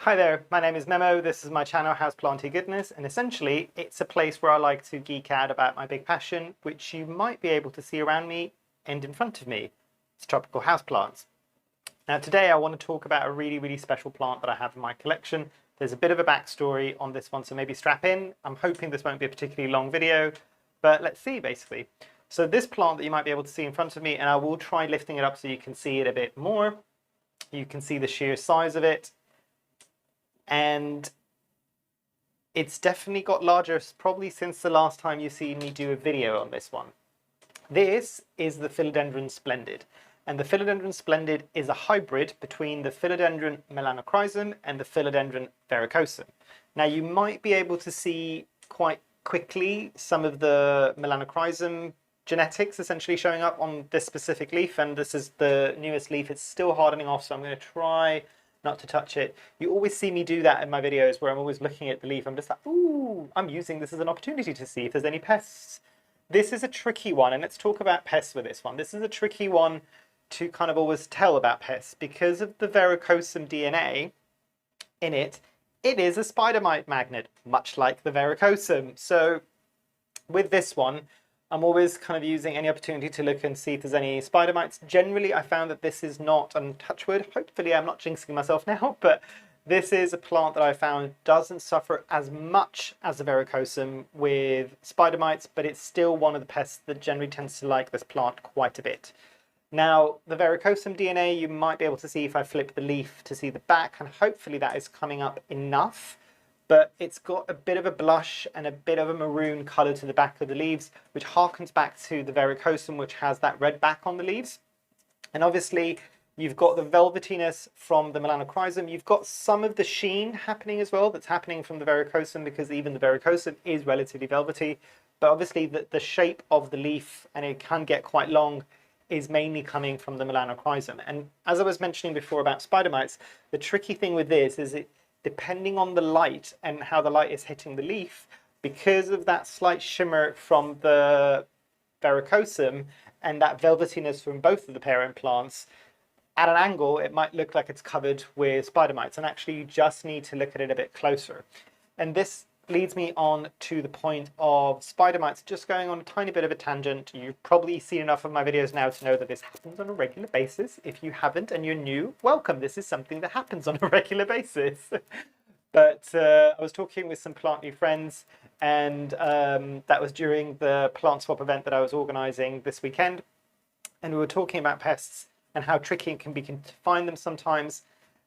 Hi there, my name is Memo, this is my channel Houseplanty Goodness, and essentially it's a place where I like to geek out about my big passion, which you might be able to see around me and in front of me. It's tropical houseplants. Now today I want to talk about a really special plant that I have in my collection. There's a bit of a backstory on this one, so maybe strap in. I'm hoping this won't be a particularly long video, but let's see basically. So this plant that you might be able to see in front of me, and I will try lifting it up so you can see it a bit more. You can see the sheer size of it. And it's definitely got larger probably since the last time you've seen me do a video on this one. This is the Philodendron Splendid, and the Philodendron Splendid is a hybrid between the Philodendron Melanochrysum and the Philodendron Verrucosum. Now you might be able to see quite quickly some of the Melanochrysum genetics essentially showing up on this specific leaf, and this is the newest leaf. It's still hardening off, so I'm going to try not to touch it. You always see me do that in my videos where I'm always looking at the leaf. I'm just like, ooh, I'm using this as an opportunity to see if there's any pests. This is a tricky one, and let's talk about pests with this one. This is a tricky one to kind of always tell about pests because of the Verrucosum DNA in it. It is a spider mite magnet, much like the Verrucosum. So with this one, I'm always kind of using any opportunity to look and see if there's any spider mites. Generally, I found that this is not, and touch wood, hopefully I'm not jinxing myself now, but this is a plant that I found doesn't suffer as much as the Verrucosum with spider mites, but it's still one of the pests that generally tends to like this plant quite a bit. Now, the Verrucosum DNA, you might be able to see if I flip the leaf to see the back, and hopefully that is coming up enough. But it's got a bit of a blush and a bit of a maroon colour to the back of the leaves, which harkens back to the Verrucosum, which has that red back on the leaves. And obviously, you've got the velvetiness from the Melanochrysum. You've got some of the sheen happening as well that's happening from the Verrucosum, because even the Verrucosum is relatively velvety. But obviously, the shape of the leaf, and it can get quite long, is mainly coming from the Melanochrysum. And as I was mentioning before about spider mites, the tricky thing with this is depending on the light and how the light is hitting the leaf, because of that slight shimmer from the Verrucosum and that velvetiness from both of the parent plants, at an angle it might look like it's covered with spider mites, and actually you just need to look at it a bit closer. And this leads me on to the point of spider mites. Just going on a tiny bit of a tangent, you've probably seen enough of my videos now to know that this happens on a regular basis. If you haven't and you're new, welcome. This is something that happens on a regular basis. But I was talking with some plant new friends, and that was during the plant swap event that I was organising this weekend. And we were talking about pests and how tricky it can be to find them sometimes.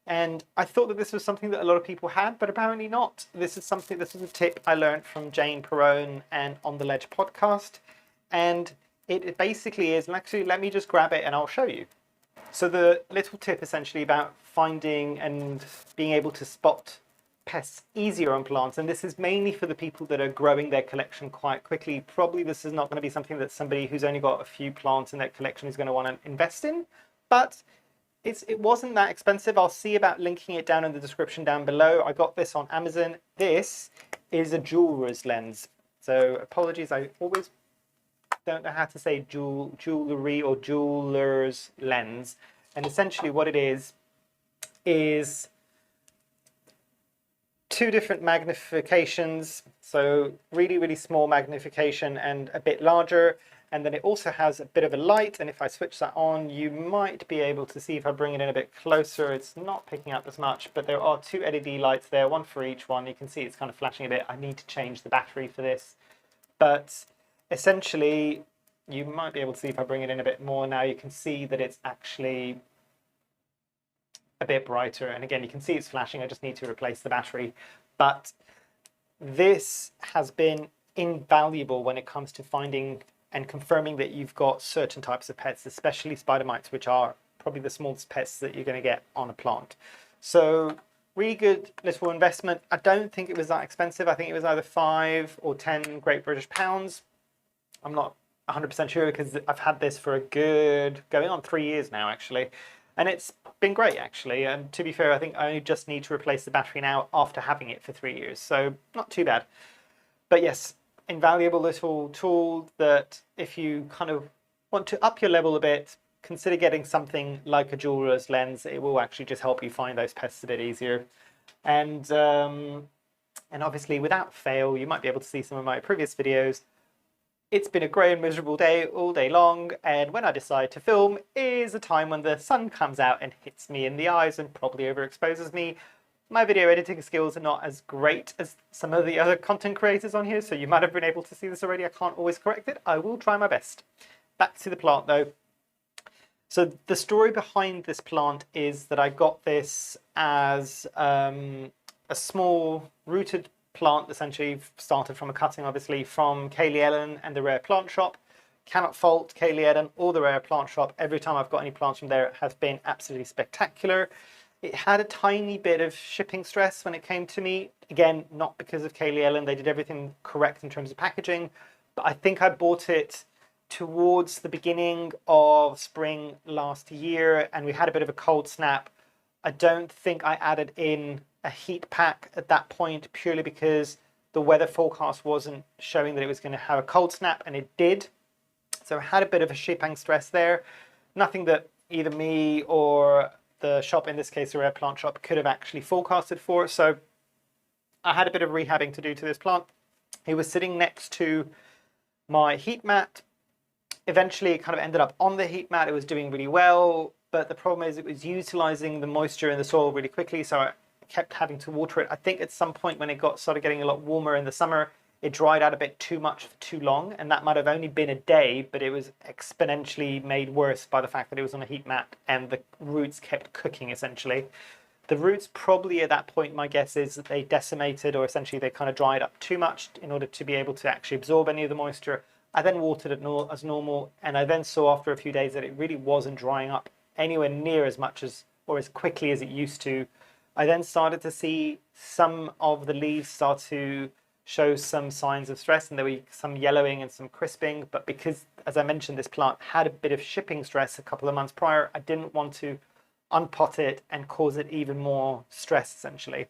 And I thought that this was something that a lot of people had, but apparently not. This is a tip I learned from Jane Perrone and On the Ledge podcast. And it basically is, and actually let me just grab it and I'll show you. So the little tip essentially about finding and being able to spot pests easier on plants, and this is mainly for the people that are growing their collection quite quickly. Probably this is not going to be something that somebody who's only got a few plants in their collection is going to want to invest in, but it wasn't that expensive. I'll see about linking it down in the description down below. I got this on Amazon. This is a jeweler's lens. So apologies, I always don't know how to say jewellery or jeweler's lens. And essentially what it is two different magnifications. So really small magnification and a bit larger. And then it also has a bit of a light, and if I switch that on, you might be able to see if I bring it in a bit closer. It's not picking up as much, but there are two LED lights there, one for each one. You can see it's kind of flashing a bit. I need to change the battery for this. But essentially, you might be able to see if I bring it in a bit more. Now you can see that it's actually a bit brighter. And again, you can see it's flashing. I just need to replace the battery. But this has been invaluable when it comes to finding and confirming that you've got certain types of pests, especially spider mites, which are probably the smallest pests that you're going to get on a plant. So really good little investment. I don't think it was that expensive. I think it was either 5 or 10 Great British pounds. I'm not 100% sure because I've had this for a good, going on 3 years now actually. And it's been great actually. And to be fair, I think I only just need to replace the battery now after having it for 3 years. So not too bad. But yes, invaluable little tool that if you kind of want to up your level a bit, consider getting something like a jeweler's lens. It will actually just help you find those pests a bit easier. And obviously, without fail, you might be able to see some of my previous videos. It's been a grey and miserable day all day long, and when I decide to film is a time when the sun comes out and hits me in the eyes and probably overexposes me. My video editing skills are not as great as some of the other content creators on here, so you might have been able to see this already. I can't always correct it. I will try my best. Back to the plant though. So the story behind this plant is that I got this as a small rooted plant, essentially started from a cutting, obviously, from Kaylee Ellen and the Rare Plant Shop. Cannot fault Kaylee Ellen or the Rare Plant Shop. Every time I've got any plants from there, it has been absolutely spectacular. It had a tiny bit of shipping stress when it came to me. Again, not because of Kaylee Ellen. They did everything correct in terms of packaging, but I think I bought it towards the beginning of spring last year, and we had a bit of a cold snap. I don't think I added in a heat pack at that point, purely because the weather forecast wasn't showing that it was going to have a cold snap, and it did. So I had a bit of a shipping stress there. Nothing that either me or the shop, in this case the Rare Plant Shop, could have actually forecasted for. So I had a bit of rehabbing to do to this plant. It was sitting next to my heat mat. Eventually it kind of ended up on the heat mat. It was doing really well, but the problem is it was utilizing the moisture in the soil really quickly, so I kept having to water it. I think at some point when it started getting a lot warmer in the summer, it dried out a bit too much for too long, and that might have only been a day, but it was exponentially made worse by the fact that it was on a heat mat and the roots kept cooking, essentially. The roots probably at that point, my guess is that they decimated, or essentially they kind of dried up too much in order to be able to actually absorb any of the moisture. I then watered it as normal, and I then saw after a few days that it really wasn't drying up anywhere near as much as, or as quickly as it used to. I then started to see some of the leaves start to show some signs of stress, and there were some yellowing and some crisping, but because, as I mentioned, this plant had a bit of shipping stress a couple of months prior, I didn't want to unpot it and cause it even more stress, essentially.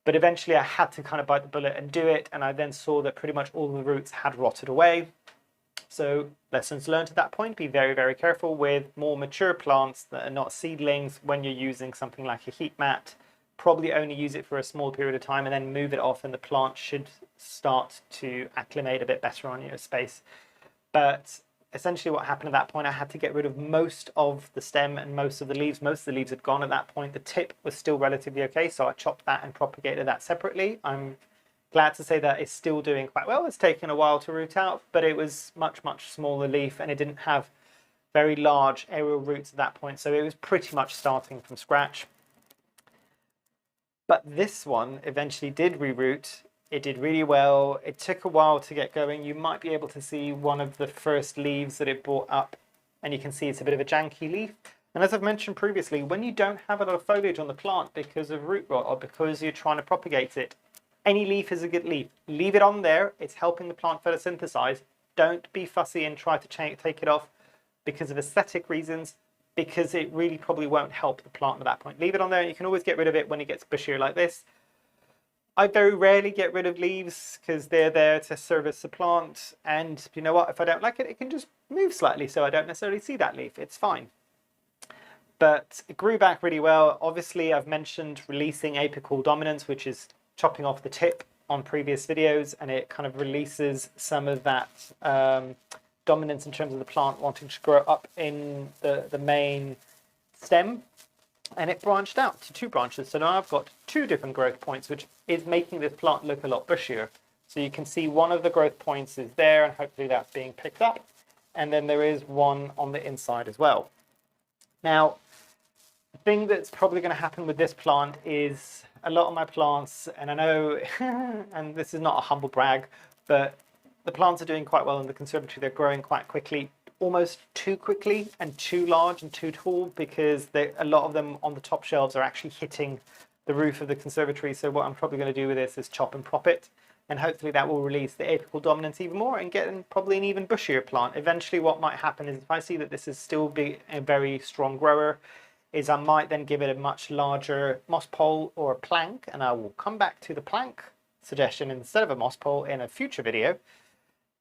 But eventually I had to kind of bite the bullet and do it, and I then saw that pretty much all the roots had rotted away. So lessons learned at that point: be very, very careful with more mature plants that are not seedlings when you're using something like a heat mat. Probably only use it for a small period of time and then move it off, and the plant should start to acclimate a bit better on your space. But essentially what happened at that point, I had to get rid of most of the stem and most of the leaves. Most of the leaves had gone at that point. The tip was still relatively okay, so I chopped that and propagated that separately. I'm glad to say that it's still doing quite well. It's taken a while to root out, but it was much, much smaller leaf, and it didn't have very large aerial roots at that point, so it was pretty much starting from scratch. But this one eventually did reroot. It did really well. It took a while to get going. You might be able to see one of the first leaves that it brought up, and you can see it's a bit of a janky leaf. And as I've mentioned previously, when you don't have a lot of foliage on the plant because of root rot or because you're trying to propagate it, any leaf is a good leaf. Leave it on there. It's helping the plant photosynthesize. Don't be fussy and try to take it off because of aesthetic reasons, because it really probably won't help the plant at that point. Leave it on there. You can always get rid of it when it gets bushier like this. I very rarely get rid of leaves because they're there to service the plant. And you know what? If I don't like it, it can just move slightly, so I don't necessarily see that leaf. It's fine. But it grew back really well. Obviously, I've mentioned releasing apical dominance, which is chopping off the tip on previous videos, and it kind of releases some of that dominance in terms of the plant wanting to grow up in the main stem, and it branched out to 2 branches. So now I've got 2 different growth points, which is making this plant look a lot bushier. So you can see one of the growth points is there, and hopefully that's being picked up, and then there is one on the inside as well. Now, the thing that's probably going to happen with this plant is a lot of my plants, and I know, and this is not a humble brag, but the plants are doing quite well in the conservatory. They're growing quite quickly, almost too quickly and too large and too tall, because a lot of them on the top shelves are actually hitting the roof of the conservatory. So what I'm probably going to do with this is chop and prop it, and hopefully that will release the apical dominance even more and get probably an even bushier plant. Eventually what might happen is, if I see that this is still a very strong grower, is I might then give it a much larger moss pole or a plank, and I will come back to the plank suggestion instead of a moss pole in a future video,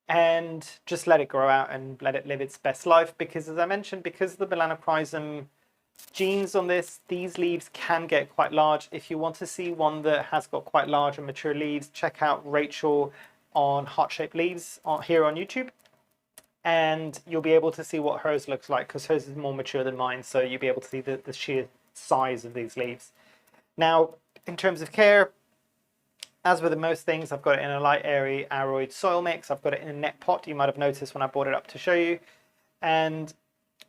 and just let it grow out and let it live its best life. Because as I mentioned, because the Melanochrysum Genes on this, these leaves can get quite large. If you want to see one that has got quite large and mature leaves, check out Rachel on Heart-Shaped Leaves here on YouTube. And you'll be able to see what hers looks like, because hers is more mature than mine, so you'll be able to see the sheer size of these leaves. Now, in terms of care, as with most things, I've got it in a light airy aroid soil mix. I've got it in a net pot. You might have noticed when I brought it up to show you. And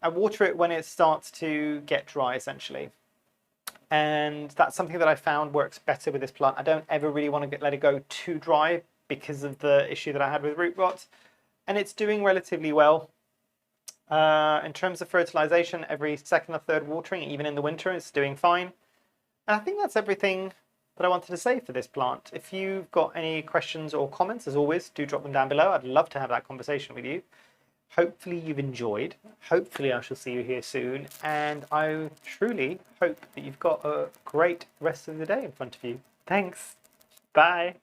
I water it when it starts to get dry, essentially. And that's something that I found works better with this plant. I don't ever really want to let it go too dry because of the issue that I had with root rot. And it's doing relatively well. In terms of fertilization, every second or third watering, even in the winter, it's doing fine. And I think that's everything that I wanted to say for this plant. If you've got any questions or comments, as always, do drop them down below. I'd love to have that conversation with you. Hopefully you've enjoyed. Hopefully I shall see you here soon. And I truly hope that you've got a great rest of the day in front of you. Thanks. Bye.